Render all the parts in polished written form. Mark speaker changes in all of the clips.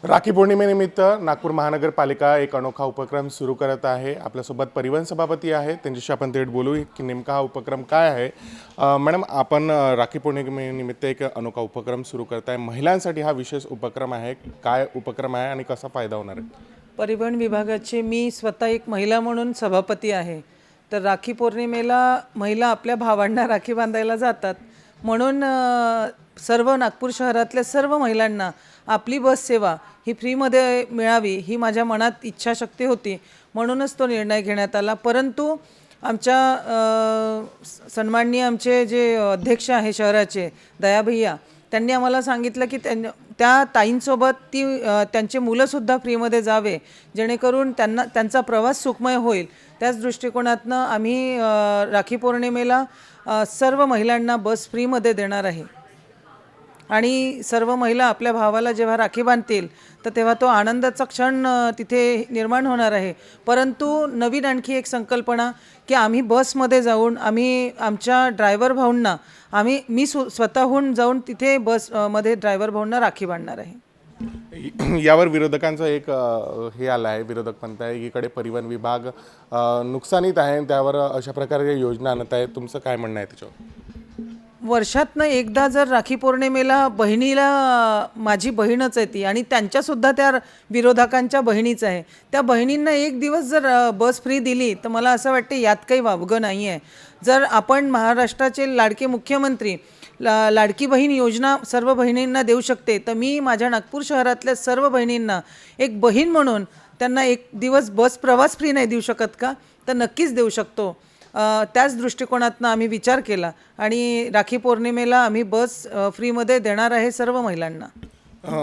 Speaker 1: राखी पौर्णिमेनिमित्त नागपूर महानगरपालिका एक अनोखा उपक्रम सुरू करत आहे। आपल्यासोबत परिवहन सभापती आहेत, त्यांच्याशी आपण थेट बोलू की नेमका हा उपक्रम काय आहे। मॅडम, आपण राखी पौर्णिमेनिमित्त एक अनोखा उपक्रम सुरू करताय, महिलांसाठी हा विशेष उपक्रम आहे, काय उपक्रम आहे आणि कसा फायदा होणार आहे?
Speaker 2: परिवहन विभागाचे मी स्वतः एक महिला म्हणून सभापती आहे। तर राखी पौर्णिमेला महिला आपल्या भावांना राखी बांधायला जातात, म्हणून सर्व नागपूर शहरातल्या सर्व महिलांना आपली बस सेवा ही फ्रीमध्ये मिळावी ही माझ्या मनात इच्छाशक्ती होती, म्हणूनच तो निर्णय घेण्यात आला। परंतु आमच्या सन्माननीय आमचे जे अध्यक्ष आहे शहराचे दया भैया, त्यांनी आम्हाला सांगितलं की त्या ताईंसोबत त्यांचे मुलंसुद्धा फ्रीमध्ये जावे, जेणेकरून त्यांचा प्रवास सुखमय होईल। त्याच दृष्टिकोनातनं आम्ही राखी पौर्णिमेला सर्व महिलांना बस फ्रीमध्ये देणार आहे आणि सर्व महिला आपल्या भावाला जेव्हा राखी बांधतील तर तेव्हा तो आनंदाचा क्षण तिथे निर्माण होणार आहे। परंतु नवीन आणखी एक संकल्पना की आम्ही बसमध्ये जाऊन आम्ही आमच्या ड्रायव्हर भाऊंना मी स्वतःहून जाऊन तिथे बसमध्ये ड्रायव्हर भाऊंना राखी बांधणार आहे।
Speaker 1: यावर विरोधकांचा एक हे आला आहे, विरोधक म्हणत आहे एकीकडे परिवहन विभाग नुकसानीत आहे, त्यावर अशा प्रकारे योजना आणत आहे, तुमचं काय म्हणणं आहे त्याच्यावर?
Speaker 2: वर्षातनं एकदा जर राखी पौर्णिमेला बहिणीला, माझी बहीणच आहे ती आणि त्यांच्यासुद्धा त्या विरोधकांच्या बहिणीच आहे, त्या बहिणींना एक दिवस जर बस फ्री दिली तर मला असं वाटते यात काही वावगं नाही आहे। जर आपण महाराष्ट्राचे लाडके मुख्यमंत्री लाडकी बहीण योजना सर्व बहिणींना देऊ शकते, तर मी माझ्या नागपूर शहरातल्या सर्व बहिणींना एक बहीण म्हणून त्यांना एक दिवस बस प्रवास फ्री नाही देऊ शकत का? तर नक्कीच देऊ शकतो। त्याच दृष्टिकोनातनं आम्ही विचार केला आणि राखी पौर्णिमेला आम्ही बस फ्रीमध्ये देणार आहे सर्व महिलांना।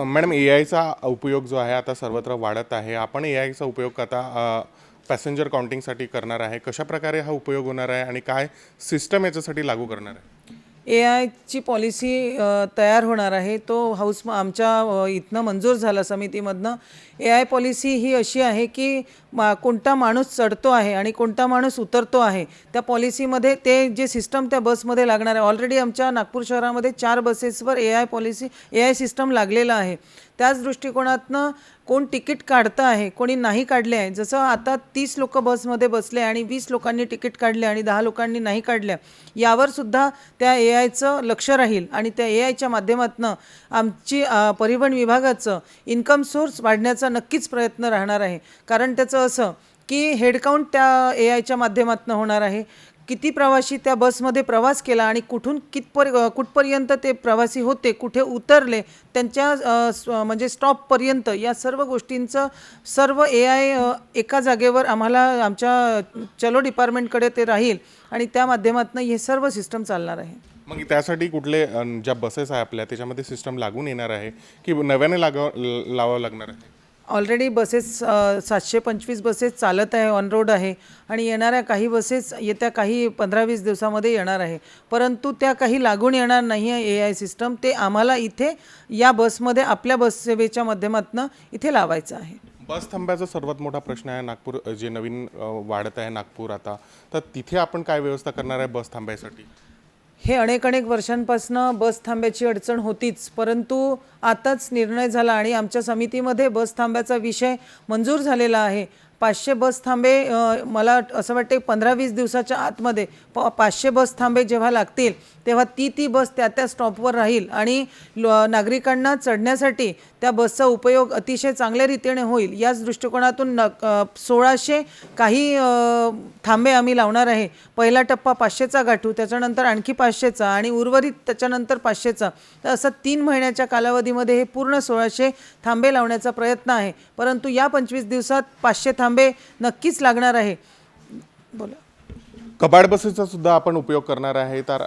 Speaker 1: मॅडम, AI चा उपयोग जो आहे आता सर्वत्र वाढत आहे, आपण AI चा उपयोग आता पॅसेंजर काउंटिंगसाठी करणार आहे, कशा प्रकारे हा उपयोग होणार आहे आणि काय सिस्टम याच्यासाठी लागू करणार आहे?
Speaker 2: AI ची पॉलिसी तयार होणार आहे, तो आमच्या इथनं मंजूर झाला समितीमधनं। AI पॉलिसी ही अशी आहे की कोणता माणूस चढतो आहे आणि कोणता माणूस उतरतो आहे, त्या पॉलिसीमध्ये ते जे सिस्टम त्या बसमध्ये लागणार आहे। ऑलरेडी आमच्या नागपूर शहरामध्ये 4 बसेसवर AI सिस्टम लागलेला आहे। त्याच दृष्टिकोनातनं कोण तिकीट काढतं आहे, कोणी नाही काढले आहे, जसं आता 30 लोक बसमध्ये बसले आणि 20 लोकांनी तिकीट काढले आणि 10 लोकांनी नाही काढल्या, यावर सुद्धा त्या AIचं लक्ष राहील आणि त्या AIच्या माध्यमातून आमची परिवहन विभागाचं इन्कम सोर्स वाढण्याचा नक्कीच प्रयत्न राहणार आहे। कारण त्याचं असं की हेडकाउंट त्या AIच्या माध्यमातून होणार आहे, किती प्रवासी त्या बसमध्ये प्रवास केला आणि कुठून कुठपर्यंत ते प्रवासी होते, कुठे उतरले, त्यांच्या म्हणजे स्टॉपपर्यंत, या सर्व गोष्टींचं सर्व AI एका जागेवर आम्हाला आमच्या चलो डिपार्टमेंटकडे ते राहील आणि त्या माध्यमातून हे सर्व सिस्टम चालणार आहे।
Speaker 1: मग त्यासाठी कुठले ज्या बसेस आहे आपल्या त्याच्यामध्ये सिस्टम लागून येणार आहे की नव्याने लावावं लागणार आहे?
Speaker 2: ऑलरेडी बसेस 725 बसेस चालत आहे, ऑन रोड आहे आणि येणाऱ्या काही बसेस येत्या काही 15-20 दिवसामध्ये येणार आहे, परंतु त्या काही लागून येणार नाही आहे AI सिस्टम। ते आम्हाला इथे या बसमध्ये आपल्या बस सेवेच्या माध्यमातून इथे लावायचं आहे।
Speaker 1: बस थांब्याचा सर्वात मोठा प्रश्न आहे नागपूर, जे नवीन वाढत आहे नागपूर आता, तर तिथे आपण काय व्यवस्था करणार आहे बस थांब्यासाठी?
Speaker 2: हे अनेक वर्षांपासून बस थांब्याची अडचण होतीच, परंतु आताच निर्णय झाला आणि आमच्या समितीमध्ये बस थांब्याचा विषय मंजूर झालेला आहे। 500 बस थांबे, मला असं वाटते 15-20 दिवसाच्या आतमध्ये 500 बस थांबे जेव्हा लागतील तेव्हा ती बस त्या स्टॉपवर राहील आणि नागरिकांना चढण्यासाठी त्या बसचा उपयोग अतिशय चांगल्या रीतीने होईल। याच दृष्टिकोनातून 1600 काही थांबे आम्ही लावणार आहे। पहिला टप्पा 500चा गाठू, त्याच्यानंतर आणखी 500चा आणि उर्वरित त्याच्यानंतर 500चा, तर असं 3 महिन्याच्या कालावधीमध्ये हे पूर्ण 1600 थांबे लावण्याचा प्रयत्न आहे। परंतु या 25 दिवसात 500 थांबे नक्कीच लागणार आहे। बोला।
Speaker 1: कबाड बसेसचा सुद्धा आपण उपयोग करणार आहे, तर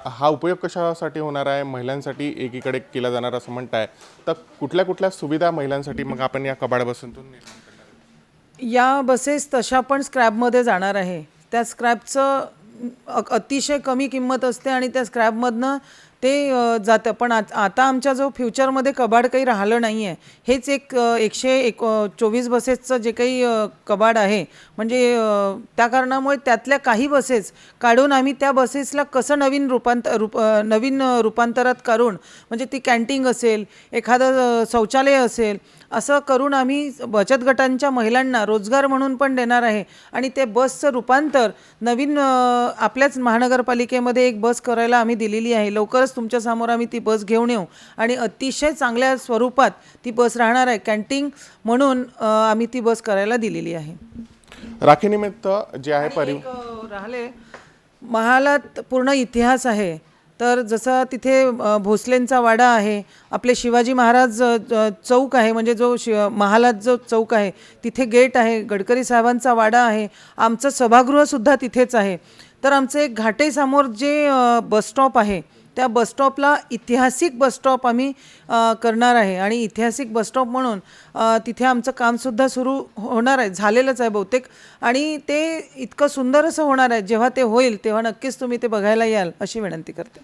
Speaker 1: हा उपयोग कशासाठी होणार आहे? महिलांसाठी एकीकडे केला जाणार असं म्हणताय, तर कुठल्या सुविधा महिलांसाठी मग आपण या कबाड बसेतून निर्माण करणार आहे?
Speaker 2: या बसेस तशा पण स्क्रॅपमध्ये जाणार आहे। त्या स्क्रॅपचं अतिशय कमी किंमत असते आणि त्या स्क्रॅपमधनं ते जातं, पण आता आमच्या जो फ्युचरमध्ये कबाड काही राहिलं नाही आहे। हेच एक 124 बसेसचं जे काही कबाड आहे, म्हणजे त्या कारणामुळे त्यातल्या काही बसेस काढून आम्ही त्या बसेसला कसं नवीन रूपांतरात करून, म्हणजे ती कॅन्टीन असेल, एखादं शौचालय असेल, असं करून आम्ही बचत गटांच्या महिलांना रोजगार म्हणून पण देणार आहे आणि ते बसचं रूपांतर नवीन आपल्याच महानगरपालिकेमध्ये एक बस करायला आम्ही दिलेली आहे. लवकरच तुमच्यासमोर आम्ही ती बस घेऊन येऊ आणि अतिशय चांगल्या स्वरूपात ती बस राहणार आहे. कॅन्टीन म्हणून आम्ही ती बस करायला दिलेली आहे.
Speaker 1: राखीनिमित्त जे आहे
Speaker 2: एक राहिले महालात पूर्ण इतिहास आहे. तर जसं तिथे भोसलेंचा वाडा आहे, आपले शिवाजी महाराज चौक आहे, म्हणजे जो महालात जो चौक आहे तिथे गेट आहे, गडकरी साहेबांचा वाडा आहे, आमचं सभागृहसुद्धा तिथेच आहे. तर आमचं एक घाटेसमोर जे बसस्टॉप आहे त्या बसस्टॉपला ऐतिहासिक बसस्टॉप आम्ही करणार आहे आणि ऐतिहासिक बसस्टॉप म्हणून तिथे आमचं कामसुद्धा सुरू होणार आहे, झालेलंच आहे बहुतेक आणि ते इतकं सुंदर असं होणार आहे. जेव्हा ते होईल तेव्हा नक्कीच तुम्ही ते बघायला याल अशी विनंती करते.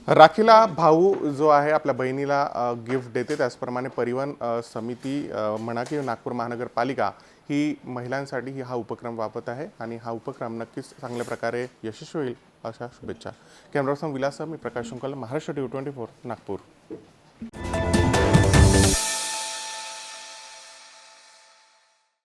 Speaker 1: राखीला भाऊ जो आहे आपल्या बहिणीला गिफ्ट देते, त्याचप्रमाणे परिवहन समिती म्हणा की नागपूर महानगरपालिका ही महिलांसाठी हा उपक्रम वापरत आहे आणि हा उपक्रम नक्कीच चांगल्या प्रकारे यशस्वी होईल अशा शुभेच्छा. कॅमेरापर्सन विलास, मी प्रकाश शुंकल, महाराष्ट्र TV 24 नागपूर.